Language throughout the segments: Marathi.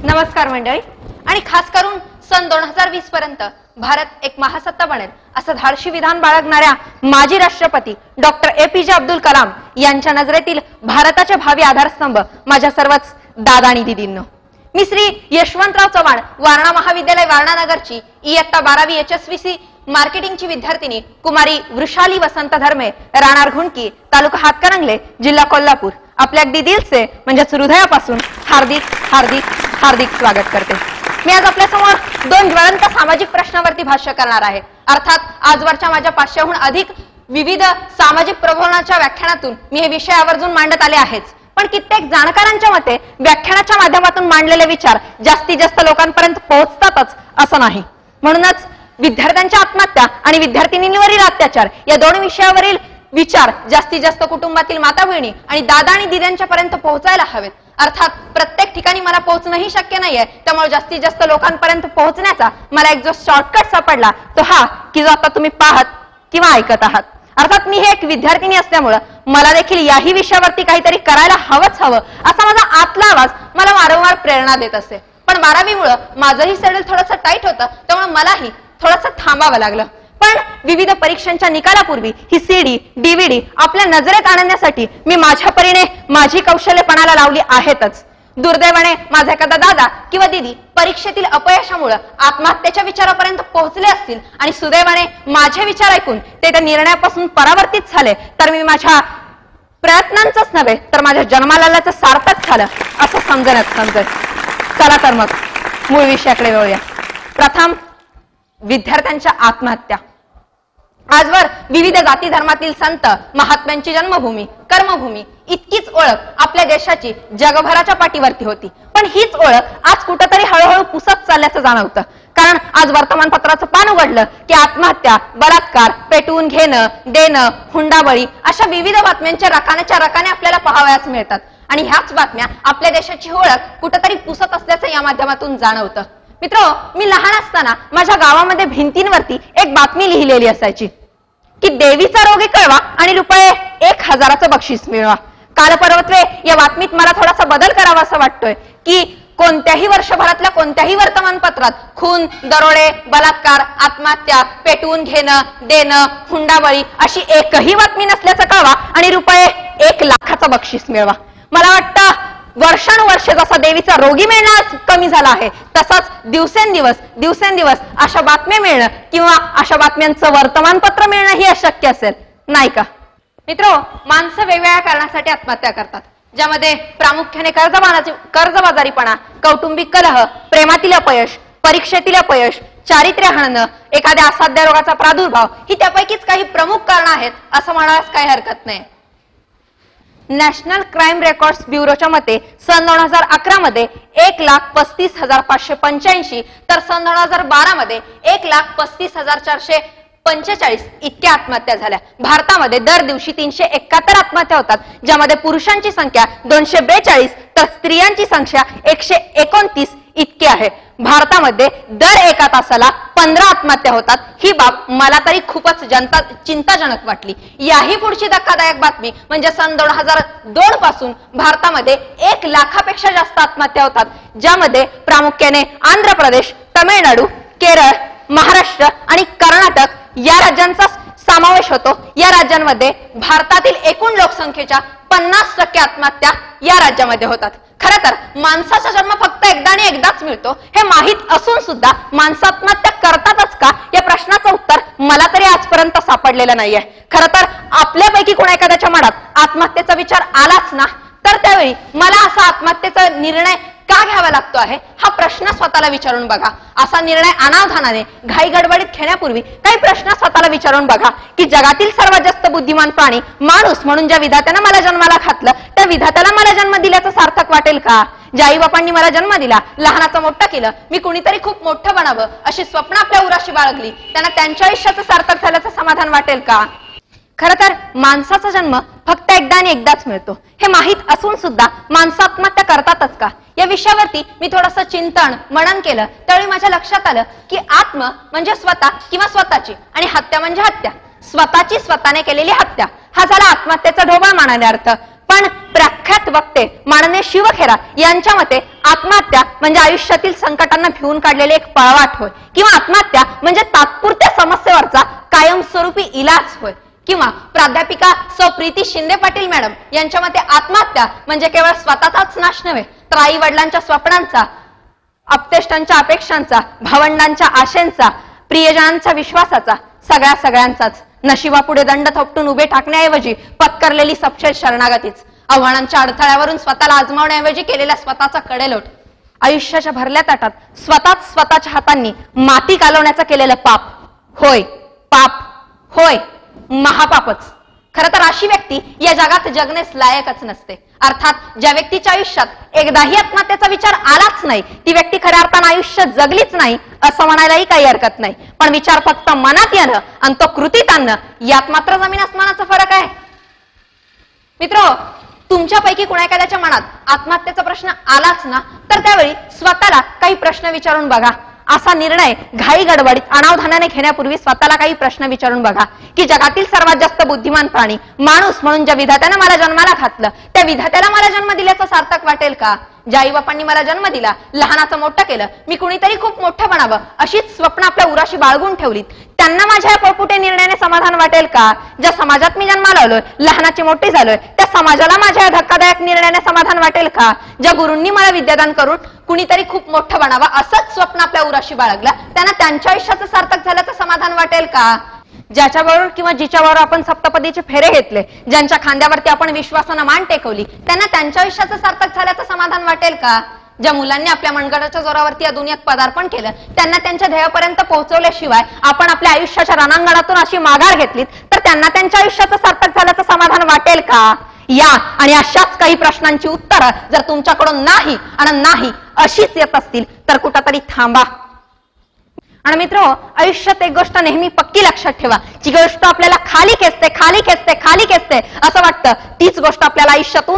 नमस्कार मंडळी. आणि खास करून सन 2020 पर्यंत भारत एक महासत्ता बनेल असं धाडशी विधान बाळगणाऱ्या माजी राष्ट्रपती डॉक्टर APJ अब्दुल कलाम यांच्या नजरेतील भारताचे भावी आधारस्तंभ माझ्या सर्वच दादा आणि दीदींनो. मी श्री यशवंतराव चव्हाण, वारणा महाविद्यालय वारणा नगरची इयत्ता 12वी HSVC मार्केटिंगची विद्यार्थिनी कुमारी वृषाली वसंत धर्मे, राहणार घुंडकी, तालुका हातकणंगले, जिल्हा कोल्हापूर, आपल्या अगदी दिलचे म्हणजेच हृदयापासून हार्दिक हार्दिक हार्दिक स्वागत करते. मी आज आपल्या समोर दोन ज्वलंत सामाजिक प्रश्नावरती भाष्य करणार आहे. अर्थात आजवरच्या माझ्या 500हून अधिक विविध सामाजिक प्रबोधनाच्या व्याख्यानातून मी हे विषय आवर्जून मांडत आले आहेच. पण कित्येक जाणकारांच्या मते व्याख्यानाच्या माध्यमातून मांडलेले विचार जास्तीत जास्त लोकांपर्यंत पोहोचतातच असं नाही. म्हणूनच विद्यार्थ्यांच्या आत्महत्या आणि विद्यार्थिनींवरील अत्याचार या दोन विषयावरील विचार जास्तीत जास्त कुटुंबातील माता बहिणी आणि दादा आणि दिद्यांच्या पर्यंत पोहोचायला हवेत. अर्थात प्रत्येक ठिकाणी मला पोहोचणंही शक्य नाहीये, त्यामुळे जास्तीत जास्त लोकांपर्यंत पोहोचण्याचा मला एक जो शॉर्टकट सापडला तो हा की जो आता तुम्ही पाहत किंवा ऐकत आहात. अर्थात मी हे एक विद्यार्थिनी असल्यामुळे मला देखील याही विषयावरती काहीतरी करायला हवं असा माझा आतला आवाज मला वारंवार प्रेरणा देत असते. पण 12वीमुळे माझंही शेड्यूल थोडंसं टाईट होतं, त्यामुळे मलाही थोडंसं थांबावं लागलं. पण विविध परीक्षांच्या निकालापूर्वी ही CD DVD आपल्या नजरेत आणण्यासाठी मी माझ्या परीने माझी कौशल्यपणाला लावली आहेतच. दुर्दैवाने माझा एखादा दादा किंवा दीदी परीक्षेतील अपयशामुळे आत्महत्येच्या विचारापर्यंत पोहोचले असतील आणि सुदैवाने माझे विचार ऐकून ते त्या निर्णयापासून परावर्तित झाले, तर मी माझ्या प्रयत्नांचंच नव्हे तर माझ्या जन्मालाचं सार्थक झालं असं समजत. चला तर मग मूळ विषयाकडे वळूया. प्रथम विद्यार्थ्यांच्या आत्महत्या. आजवर विविध जाती धर्मातील संत महात्म्यांची जन्मभूमी कर्मभूमी इतकीच ओळख आपल्या देशाची जगभराच्या पाठीवरती होती. पण हीच ओळख आज कुठेतरी हळूहळू पुसत चालल्याचं जाणवतं. कारण आज वर्तमानपत्राचं पान उघडलं की आत्महत्या, बलात्कार, पेटवून घेणं, देणं, हुंडाबळी अशा विविध बातम्यांच्या रकान्याच्या रकाने आपल्याला पाहावयास मिळतात. आणि ह्याच बातम्या आपल्या देशाची ओळख कुठेतरी पुसत असल्याचं या माध्यमातून जाणवतं. मित्र, मी लहान असताना माझ्या गावामध्ये भिंतींवरती एक बातमी लिहिलेली असायची की देवीचा रोगी कळवा आणि रुपये 1000चं बक्षीस मिळवा. कालपर्वत्वे या बातमीत मला थोडासा बदल करावा असं वाटतोय की कोणत्याही वर्षभरातल्या कोणत्याही वर्तमानपत्रात खून, दरोडे, बलात्कार, आत्महत्या, पेटवून घेणं, देणं, हुंडाबळी अशी एकही बातमी नसल्याचं कळवा आणि रुपये 1 लाखाचं बक्षीस मिळवा. मला वाटतं वर्षानुवर्ष जसा देवीचा रोगी मिळणं कमी झाला आहे, तसाच दिवसेंदिवस अशा बातम्या मिळणं किंवा अशा बातम्यांचं वर्तमानपत्र मिळणं ही अशक्य असेल, नाही का? मित्र, माणसं वेगवेगळ्या कारणासाठी आत्महत्या करतात, ज्यामध्ये प्रामुख्याने कर्जबाजारीपणा, कौटुंबिक कलह, प्रेमातील अपयश, परीक्षेतील अपयश, चारित्र्य हणणं, एखाद्या असाध्य रोगाचा प्रादुर्भाव ही त्यापैकीच काही प्रमुख कारण आहेत असं म्हणायला काही हरकत नाही. नॅशनल क्राईम रेकॉर्ड्स ब्युरोच्या मते सन 2011 मध्ये 1,35,585 तर सन 2012 मध्ये 1,35,445 इतक्या आत्महत्या झाल्या. भारतामध्ये दर दिवशी 371 आत्महत्या होतात, ज्यामध्ये पुरुषांची संख्या 242 तर स्त्रियांची संख्या 129 इतकी आहे. भारतामध्ये दर 1 तासाला 15 आत्महत्या होतात. ही बाब मला तरी खूपच चिंताजनक वाटली. याही पुढची धक्कादायक बातमी म्हणजे सन 2002 पासून भारतामध्ये 1 लाखापेक्षा जास्त आत्महत्या होतात, ज्यामध्ये प्रामुख्याने आंध्र प्रदेश, तमिळनाडू, केरळ, महाराष्ट्र आणि कर्नाटक या राज्यांचा समावेश होतो. या राज्यांमध्ये भारतातील एकूण लोकसंख्येच्या 50% आत्महत्या या राज्यामध्ये होतात. खरं तर माणसाचा जन्म फक्त एकदा आणि एकदाच मिळतो हे माहीत असून सुद्धा माणसं आत्महत्या करतातच का या प्रश्नाचं उत्तर मला तरी आजपर्यंत सापडलेलं नाहीये. खरं तर आपल्यापैकी कोणा एखाद्याच्या मनात आत्महत्येचा विचार आलाच ना, तर त्यावेळी मला असा आत्महत्येचा निर्णय का घ्यावा लागतो आहे हा प्रश्न स्वतःला विचारून बघा. असा निर्णय अनावधानाने घाई गडबडीत घेण्यापूर्वी काही प्रश्न स्वतःला विचारून बघा की जगातील सर्वात जास्त बुद्धिमान प्राणी माणूस म्हणून ज्या विधात्यानं मला जन्माला घातलं त्या विधात्याला मला जन्म दिल्याचं सार्थक वाटेल का? ज्या आई बापांनी मला जन्म दिला, लहानाचं मोठं केलं, मी कुणीतरी खूप मोठं बनावं अशी स्वप्न आपल्या उराशी बाळगली, त्यांना त्यांच्या आयुष्याचं सार्थक झाल्याचं समाधान वाटेल का? खरं तर माणसाचा जन्म फक्त एकदा आणि एकदाच मिळतो हे माहीत असून सुद्धा माणसं आत्महत्या करतातच का या विषयावरती मी थोडंसं चिंतन मनन केलं. त्यावेळी माझ्या लक्षात आलं की आत्म म्हणजे स्वतः किंवा स्वतःची आणि हत्या म्हणजे हत्या. स्वतःची स्वतःने केलेली हत्या हा झाला आत्महत्येचा ढोबळ मानणारे अर्थ. पण प्रख्यात वक्ते माननीय शिवखेरा यांच्या मते आत्महत्या म्हणजे आयुष्यातील संकटांना भिवून काढलेले एक पळवाट होय, किंवा आत्महत्या म्हणजे तात्पुरत्या समस्येवरचा कायमस्वरूपी इलाज होय, किंवा प्राध्यापिका सौ प्रीती शिंदे पाटील मॅडम यांच्या मते आत्महत्या म्हणजे केवळ स्वतःचाच नाश नव्हे तर आई वडिलांच्या स्वप्नांचा, अपतेष्टांच्या अपेक्षांचा, भावंडांच्या आशेंचा, प्रियजनांच्या विश्वासाचा, सगळ्यांचाच नशिबापुढे दंड थोपटून उभे टाकण्याऐवजी पत्करलेली सपशेल शरणागतीच, आव्हानांच्या अडथळ्यावरून स्वतःला आजमावण्याऐवजी केलेला स्वतःचा कडेलोट, आयुष्याच्या भरल्या ताटात स्वतःच्या हातांनी माती कालवण्याचं केलेलं पाप होय, पाप होय, महापापच. खरं तर अशी व्यक्ती या जगात जगण्यास लायकच नसते. अर्थात ज्या व्यक्तीच्या आयुष्यात एकदाही आत्महत्येचा विचार आलाच नाही ती व्यक्ती खऱ्या अर्थानं आयुष्य जगलीच नाही असं म्हणायलाही काही हरकत नाही. पण विचार फक्त मनात येणं आणि तो कृतीत आणणं यात मात्र जमीन आसमानाचा फरक आहे. मित्र, तुमच्यापैकी कुणा एखाद्याच्या मनात आत्महत्येचा प्रश्न आलाच ना तर त्यावेळी स्वतःला काही प्रश्न विचारून बघा. असा निर्णय घाई गडबडीत अनावधानाने घेण्यापूर्वी स्वतःला काही प्रश्न विचारून बघा की जगातील सर्वात जास्त बुद्धिमान प्राणी माणूस म्हणून ज्या विधात्यानं मला जन्माला घातलं त्या विधात्याला मला जन्म दिल्याचं सार्थक वाटेल का? ज्या आई बापांनी मला जन्म दिला, लहानाचं मोठं केलं, मी कुणीतरी खूप मोठं बनावं अशीच स्वप्न आपल्या उराशी बाळगून ठेवलीत, त्यांना माझ्या या पळपुटे निर्णयाने समाधान वाटेल का? ज्या समाजात मी जन्माला आलोय, लहानाची मोठी झालोय, त्या समाजाला माझ्या या धक्कादायक निर्णयाने समाधान वाटेल का? ज्या गुरूंनी मला विद्यादान करून कुणीतरी खूप मोठं बनावं असंच स्वप्न आपल्या उराशी बाळगला, त्यांना त्यांच्या आयुष्याचं सार्थक झाल्याचं समाधान वाटेल का? ज्याच्याबरोबर किंवा जिच्याबरोबर आपण सप्तपदीचे फेरे घेतले, ज्यांच्या खांद्यावरती आपण विश्वासानं मान टेकवली, त्यांना त्यांच्या आयुष्याचं सार्थक झाल्याचं समाधान वाटेल का? ज्या मुलांनी आपल्या मनगटाच्या जोरावरती या दुनियेत पदार्पण केलं, त्यांना त्यांच्या ध्येयापर्यंत पोहोचवल्याशिवाय आपण आपल्या आयुष्याच्या रणांगणातून अशी माघार घेतलीत तर त्यांना त्यांच्या आयुष्याचं सार्थक झाल्याचं समाधान वाटेल का? या आणि अशाच काही प्रश्नांची उत्तरं जर तुमच्याकडून नाही आणि नाही अशीच येत असतील तर कुठंतरी थांबा. आणि मित्र, आयुष्यात एक गोष्ट नेहमी पक्की लक्षात ठेवा, जी गोष्ट आपल्याला खाली खेचते असं वाटतं तीच गोष्ट आपल्याला आयुष्यात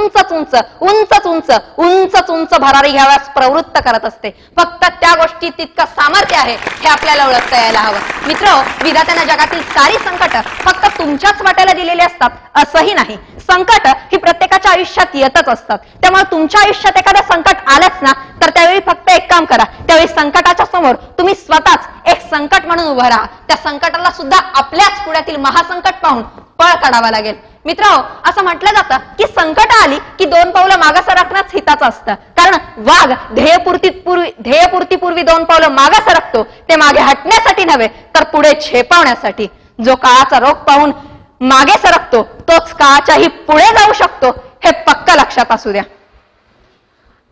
उंच भरारी घ्याव्यास प्रवृत्त करत असते. फक्त त्या गोष्टीत तितकं सामर्थ्य आहे हे आपल्याला ओळखता यायला हवं. मित्र, विधात्यानं जगातील सारी संकट फक्त तुमच्याच वाट्याला दिलेली असतात असंही नाही. संकट ही प्रत्येकाच्या आयुष्यात येतच असतात. त्यामुळे तुमच्या आयुष्यात एखादं संकट आलंच ना तर त्यावेळी फक्त एक काम करा, त्यावेळी संकटाच्या समोर तुम्ही स्वतःच एक संकट म्हणून उभं राहा. त्या संकटाला सुद्धा आपल्याच पुढ्यातील महासंकट पाहून पळ काढावा लागेल. मित्र, असं म्हटलं जातं की संकट आली की 2 पावलं मागं सरकणंच हिताचं असतं. कारण वाघ ध्येयपूर्तीपूर्वी 2 पावलं मागं सरकतो ते मागे हटण्यासाठी नव्हे तर पुढे झेपावण्यासाठी. जो काळाचा रोग पाहून मागे सरकतो तोच काळाच्याही पुढे जाऊ शकतो हे पक्क लक्षात असू द्या.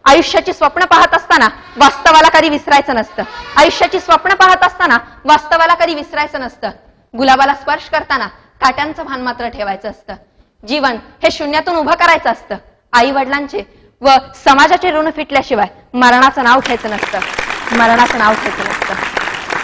आयुष्याची स्वप्न पाहत असताना वास्तवाला कधी विसरायचं नसतं. आयुष्याची स्वप्न पाहत असताना वास्तवाला कधी विसरायचं नसतं. गुलाबाला स्पर्श करताना काट्यांचं भान मात्र ठेवायचं असतं. जीवन हे शून्यातून उभं करायचं असतं. आई वडिलांचे व समाजाचे ऋण फिटल्याशिवाय मरणाचं नाव घ्यायचं नसतं.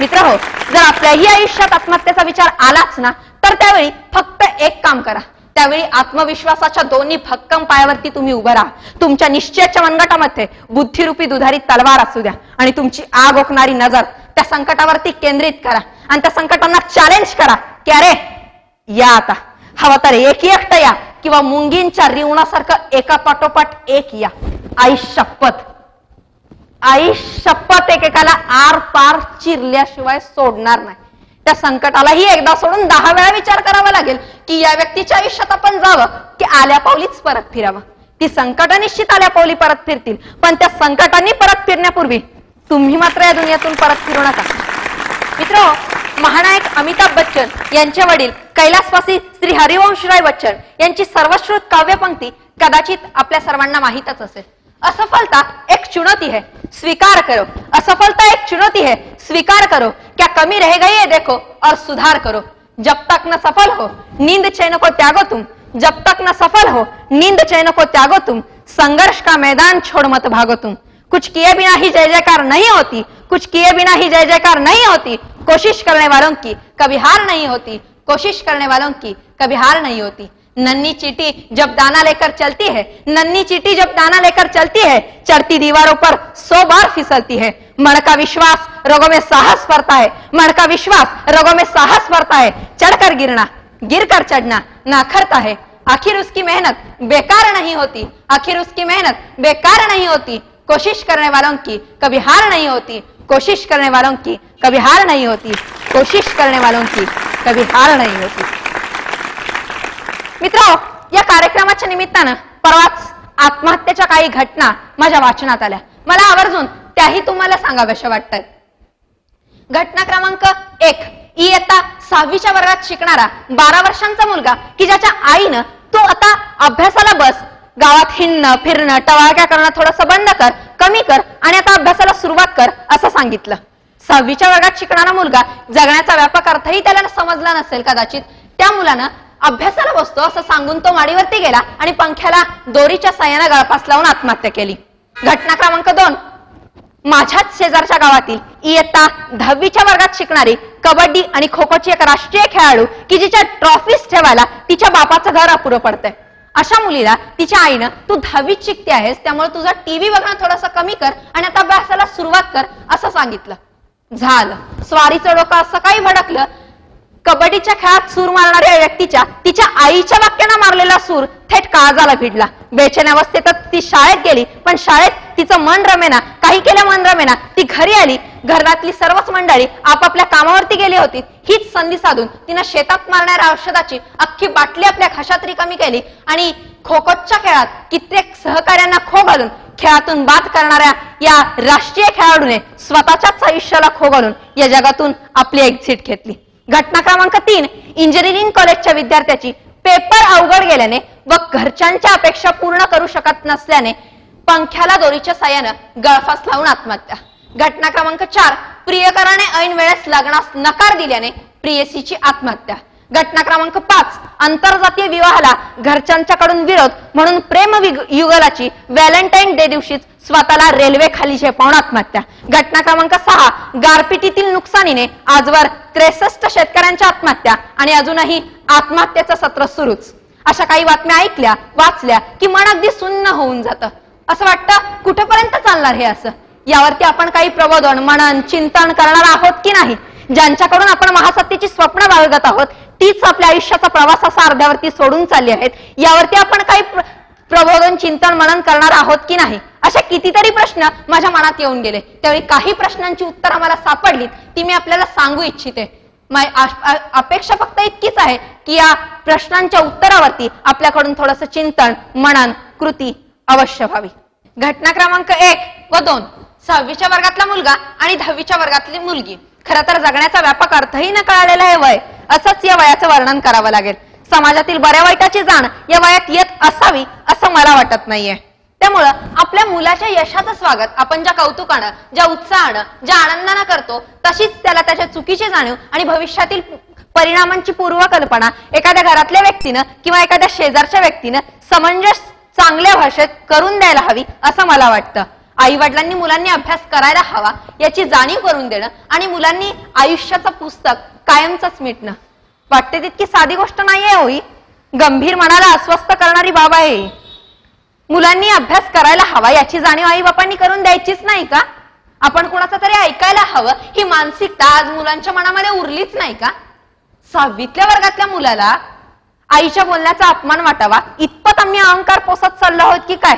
मित्र हो, जर आपल्याही आयुष्यात आत्महत्येचा विचार आलाच ना तर त्यावेळी फक्त एक काम करा, त्यावेळी आत्मविश्वासाच्या दोन्ही भक्कम पायावरती तुम्ही उभं राहा. तुमच्या निश्चयाच्या मनगटामध्ये बुद्धिरूपी दुधारी तलवार असू द्या आणि तुमची आग ओकणारी नजर त्या संकटावरती केंद्रित करा आणि त्या संकटांना चॅलेंज करा की अरे या आता, हवा तर एकटं या किंवा मुंगींच्या रिवणासारखं एका पाठोपाठ एक या. आई शपथ एकेकाला आर पार चिरल्याशिवाय सोडणार नाही. त्या संकटालाही एकदा सोडून 10 वेळा विचार करावा लागेल की या व्यक्तीच्या आयुष्यात आपण जावं की आल्या पावलीच परत फिरावं. ती संकट निश्चित आल्या पावली परत फिरतील, पण त्या संकटांनी परत फिरण्यापूर्वी तुम्ही मात्र या दुनियेतून परत फिरू नका. मित्र, महानायक अमिताभ बच्चन यांचे वडील कैलासवासी श्री हरिवंशराय बच्चन यांची सर्वश्रुत काव्यपंक्ती कदाचित आपल्या सर्वांना माहीतच असेल. असफलता एक चुनौती है, स्वीकार करो. असफलता एक चुनौती है, स्वीकार करो. क्या कमी रह गई है देखो और सुधार करो. जब तक न सफल हो नींद चैन को त्यागो तुम. जब तक न सफल हो नींद चैन को त्यागो तुम. संघर्ष का मैदान छोड़ मत भागो तुम. कुछ किए बिना ही जय जयकार नहीं होती. कुछ किए बिना ही जय जयकार नहीं होती. कोशिश करने वालों की कभी हार नहीं होती. कोशिश करने वालों की कभी हार नहीं होती. नन्ही चींटी जब दाना लेकर चलती है, नन्ही चींटी जब दाना लेकर चलती है, चढ़ती दीवारों पर 100 बार फिसलती है. मन का विश्वास रोगों में साहस भरता है. मन का विश्वास रोगों में साहस भरता है. चढ़कर गिरना, गिरकर चढ़ना ना अखरता है, आखिर उसकी मेहनत बेकार नहीं होती, आखिर उसकी मेहनत बेकार नहीं होती। कोशिश करने वालों की कभी हार नहीं होती, कोशिश करने वालों की कभी हार नहीं होती, कोशिश करने वालों की कभी हार नाही होती। मित्रांनो, या कार्यक्रमाच्या निमित्तानं परवाच आत्महत्येच्या काही घटना माझ्या वाचनात आल्या, मला आवर्जून त्याही तुम्हाला सांगाव्याशा वाटतात। घटना क्रमांक 1, इयत्ता 6वीच्या वर्गात शिकणारा 12 वर्षांचा मुलगा की ज्याच्या आईनं तू आता अभ्यासाला बस, गावात हिंडणं फिरणं टवाळक्या करणं थोडंसं बंद कर, कमी कर आणि आता अभ्यासाला सुरुवात कर असं सांगितलं। 6वीच्या वर्गात शिकणारा मुलगा जगण्याचा व्यापक अर्थही त्याला समजला नसेल कदाचित। त्या मुलानं अभ्यासाला बसतो असं सांगून तो माडीवरती गेला आणि पंख्याला दोरीच्या साह्याने गळफास लावून आत्महत्या केली। घटना क्रमांक 2, माझ्याच शेजारच्या गावातील इयत्ता 10वीच्या वर्गात शिकणारी कबड्डी आणि खो खोची एक राष्ट्रीय खेळाडू की जिच्या ट्रॉफीज ठेवायला तिच्या बापाचं घर अपुरं पडतंय, अशा मुलीला तिच्या आईनं तू 10वीत शिकते आहेस त्यामुळे तुझा टीव्ही बघणं थोडंसं कमी कर आणि आता अभ्यासाला सुरुवात कर असं सांगितलं। झालं, स्वारीचं डोकं असं काही भडकलं। कबड्डीच्या खेळात सूर मारणाऱ्या व्यक्तीच्या तिच्या आईच्या वाक्यानं मारलेला सूर थेट काळजाला भिडला। बेचैन अवस्थेतच ती शाळेत गेली, पण शाळेत तिचं मन रमेना, काही केलं मन रमेना। ती घरी आली, घरातली सर्वच मंडळी आपापल्या कामावरती गेली होती। हीच संधी साधून तिनं शेतात मारणाऱ्या औषधाची अख्खी बाटली आपल्या खिशात रिकामी केली आणि खो खोच्या खेळात कित्येक सहकार्यांना खो घालून खेळातून बाद करणाऱ्या या राष्ट्रीय खेळाडूने स्वतःच्याच आयुष्याला खो घालून या जगातून आपली एक्झिट घेतली। घटना क्रमांक 3, इंजिनिअरिंग कॉलेजच्या विद्यार्थ्याची पेपर अवघड गेल्याने व घरच्यांच्या अपेक्षा पूर्ण करू शकत नसल्याने पंख्याला दोरीच्या साह्यानं गळफास लावून आत्महत्या। घटना क्रमांक 4, प्रियकराने ऐन वेळेस लग्नास नकार दिल्याने प्रियसीची आत्महत्या। घटना क्रमांक 5, आंतरजातीय विवाहाला घरच्यांच्याकडून विरोध म्हणून प्रेम युगलाची व्हॅलेंटाईन डे दिवशीच स्वतःला रेल्वे खाली झेपावून आत्महत्या। घटना क्रमांक 6, गारपिटीतील नुकसानीने आजवर 63 शेतकऱ्यांच्या आत्महत्या आणि अजूनही आत्महत्येचं सत्र सुरूच। अशा काही बातम्या ऐकल्या वाचल्या की मन अगदी सुन्न होऊन जातं, असं वाटतं कुठेपर्यंत चालणार हे असं। यावरती आपण काही प्रबोधन मनन चिंतन करणार आहोत की नाही? ज्यांच्याकडून आपण महासत्तेची स्वप्न बाळगत आहोत तीच आपल्या आयुष्याचा प्रवास असा अर्ध्यावरती सोडून चालली आहेत, यावरती आपण काही प्रबोधन चिंतन मनन करणार आहोत की नाही? अशा कितीतरी प्रश्न माझ्या मनात येऊन गेले। त्यावेळी काही प्रश्नांची उत्तरं मला सापडली, ती मी आपल्याला सांगू इच्छिते। अपेक्षा फक्त इतकीच आहे की या प्रश्नांच्या उत्तरावरती आपल्याकडून थोडंसं चिंतन मनन कृती अवश्य व्हावी। घटना क्रमांक 1 व 2, 6वीच्या वर्गातला मुलगा आणि 10वीच्या वर्गातली मुलगी। खरं तर जगण्याचा व्यापक अर्थही न कळालेला हे वय, असंच या वयाचं वर्णन करावं लागेल। समाजातील बऱ्या वाईटाची जाण या वयात येत असावी असं मला वाटत नाहीये। त्यामुळं आपल्या मुलाच्या यशाचं स्वागत आपण ज्या कौतुकानं ज्या उत्साहानं ज्या आनंदानं करतो तशीच त्याला त्याच्या चुकीची जाणीव आणि भविष्यातील परिणामांची पूर्वकल्पना एखाद्या घरातल्या व्यक्तीनं किंवा एखाद्या शेजारच्या व्यक्तीनं समंजस चांगल्या भाषेत करून द्यायला हवी असं मला वाटतं। आई वडिलांनी मुलांनी अभ्यास करायला हवा याची जाणीव करून देणं आणि मुलांनी आयुष्याचं पुस्तक कायमचंच मिटणं वाटते तितकी साधी गोष्ट नाहीये होई, गंभीर मनाला अस्वस्थ करणारी बाब आहे। मुलांनी अभ्यास करायला हवा याची जाणीव आई बापांनी करून द्यायचीच नाही का? आपण कुणाचं तरी ऐकायला हवं ही मानसिकता आज मुलांच्या मनामध्ये उरलीच नाही का? 6वीतल्या वर्गातल्या मुलाला आईच्या बोलण्याचा अपमान वाटावा इतपत आम्ही अहंकार पोसत चाललो आहोत की काय?